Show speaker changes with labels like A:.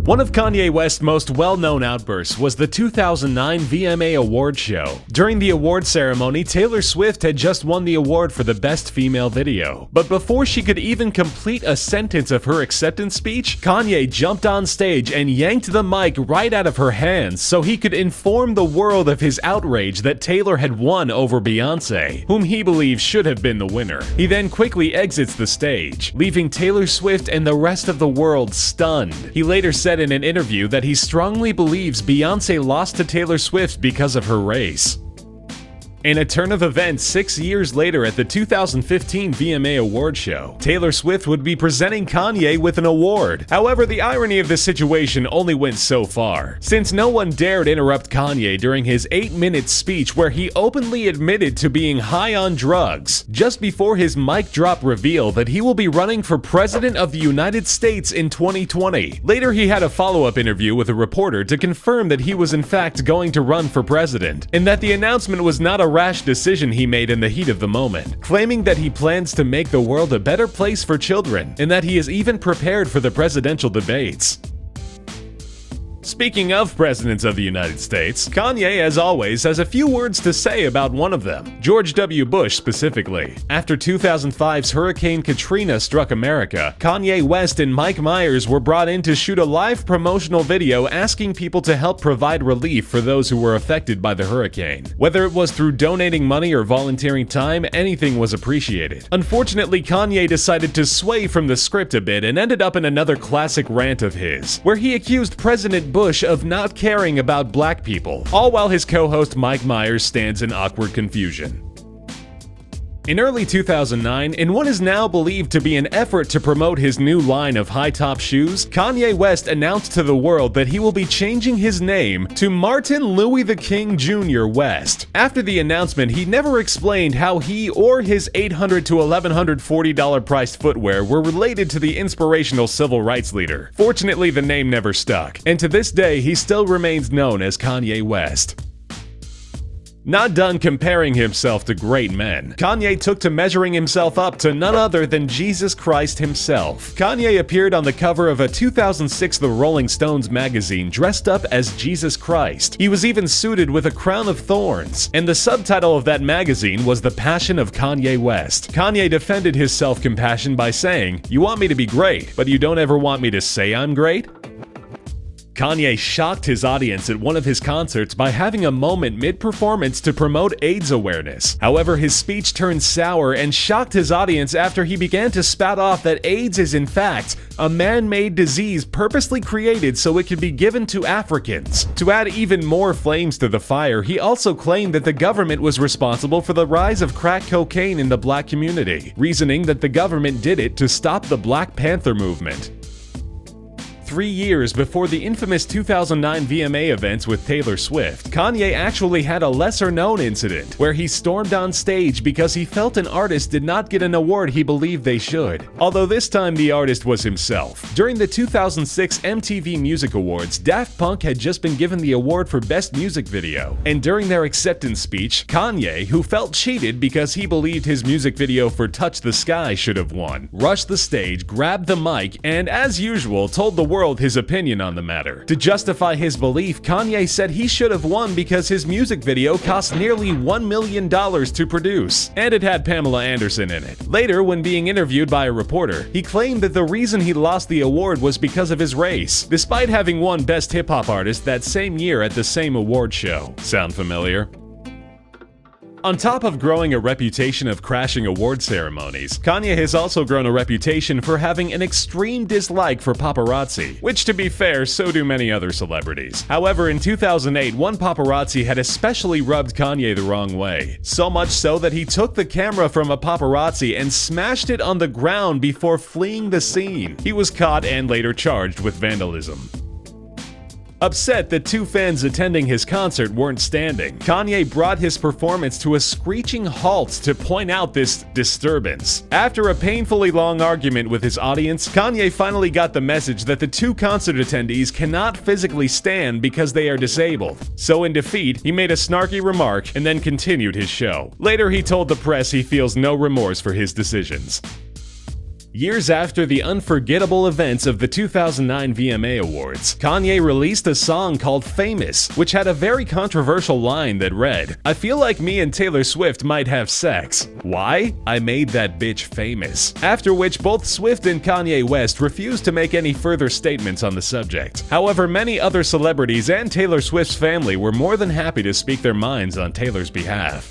A: One of Kanye West's most well-known outbursts was the 2009 VMA Award show. During the award ceremony, Taylor Swift had just won the award for the Best Female Video. But before she could even complete a sentence of her acceptance speech, Kanye jumped on stage and yanked the mic right out of her hands so he could inform the world of his outrage that Taylor had won over Beyoncé, whom he believes should have been the winner. He then quickly exits the stage, leaving Taylor Swift and the rest of the world stunned. He later said in an interview that he strongly believes Beyoncé lost to Taylor Swift because of her race. In a turn of events 6 years later at the 2015 VMA Award show, Taylor Swift would be presenting Kanye with an award. However, the irony of this situation only went so far, since no one dared interrupt Kanye during his 8-minute speech where he openly admitted to being high on drugs, just before his mic drop reveal that he will be running for President of the United States in 2020. Later, he had a follow-up interview with a reporter to confirm that he was in fact going to run for president, and that the announcement was not a rash decision he made in the heat of the moment, claiming that he plans to make the world a better place for children, and that he is even prepared for the presidential debates. Speaking of presidents of the United States, Kanye, as always, has a few words to say about one of them, George W. Bush specifically. After 2005's Hurricane Katrina struck America, Kanye West and Mike Myers were brought in to shoot a live promotional video asking people to help provide relief for those who were affected by the hurricane. Whether it was through donating money or volunteering time, anything was appreciated. Unfortunately, Kanye decided to sway from the script a bit and ended up in another classic rant of his, where he accused President Bush of not caring about black people, all while his co-host Mike Myers stands in awkward confusion. In early 2009, in what is now believed to be an effort to promote his new line of high-top shoes, Kanye West announced to the world that he will be changing his name to Martin Louis the King Jr. West. After the announcement, he never explained how he or his $800 to $1,140 priced footwear were related to the inspirational civil rights leader. Fortunately, the name never stuck, and to this day, he still remains known as Kanye West. Not done comparing himself to great men, Kanye took to measuring himself up to none other than Jesus Christ himself. Kanye appeared on the cover of a 2006 The Rolling Stones magazine dressed up as Jesus Christ. He was even suited with a crown of thorns, and the subtitle of that magazine was The Passion of Kanye West. Kanye defended his self-compassion by saying, "You want me to be great, but you don't ever want me to say I'm great?" Kanye shocked his audience at one of his concerts by having a moment mid-performance to promote AIDS awareness. However, his speech turned sour and shocked his audience after he began to spout off that AIDS is in fact a man-made disease purposely created so it could be given to Africans. To add even more flames to the fire, he also claimed that the government was responsible for the rise of crack cocaine in the black community, reasoning that the government did it to stop the Black Panther movement. 3 years before the infamous 2009 VMA events with Taylor Swift, Kanye actually had a lesser-known incident where he stormed on stage because he felt an artist did not get an award he believed they should. Although this time the artist was himself. During the 2006 MTV Music Awards, Daft Punk had just been given the award for Best Music Video, and during their acceptance speech, Kanye, who felt cheated because he believed his music video for Touch the Sky should have won, rushed the stage, grabbed the mic, and as usual told the world his opinion on the matter. To justify his belief, Kanye said he should have won because his music video cost nearly $1 million to produce, and it had Pamela Anderson in it. Later, when being interviewed by a reporter, he claimed that the reason he lost the award was because of his race, despite having won Best Hip Hop Artist that same year at the same award show. Sound familiar? On top of growing a reputation of crashing award ceremonies, Kanye has also grown a reputation for having an extreme dislike for paparazzi, which to be fair, so do many other celebrities. However, in 2008, one paparazzi had especially rubbed Kanye the wrong way, so much so that he took the camera from a paparazzi and smashed it on the ground before fleeing the scene. He was caught and later charged with vandalism. Upset that two fans attending his concert weren't standing, Kanye brought his performance to a screeching halt to point out this disturbance. After a painfully long argument with his audience, Kanye finally got the message that the two concert attendees cannot physically stand because they are disabled. So in defeat, he made a snarky remark and then continued his show. Later, he told the press he feels no remorse for his decisions. Years after the unforgettable events of the 2009 VMA Awards, Kanye released a song called Famous, which had a very controversial line that read, "I feel like me and Taylor Swift might have sex. Why? I made that bitch famous." After which both Swift and Kanye West refused to make any further statements on the subject. However, many other celebrities and Taylor Swift's family were more than happy to speak their minds on Taylor's behalf.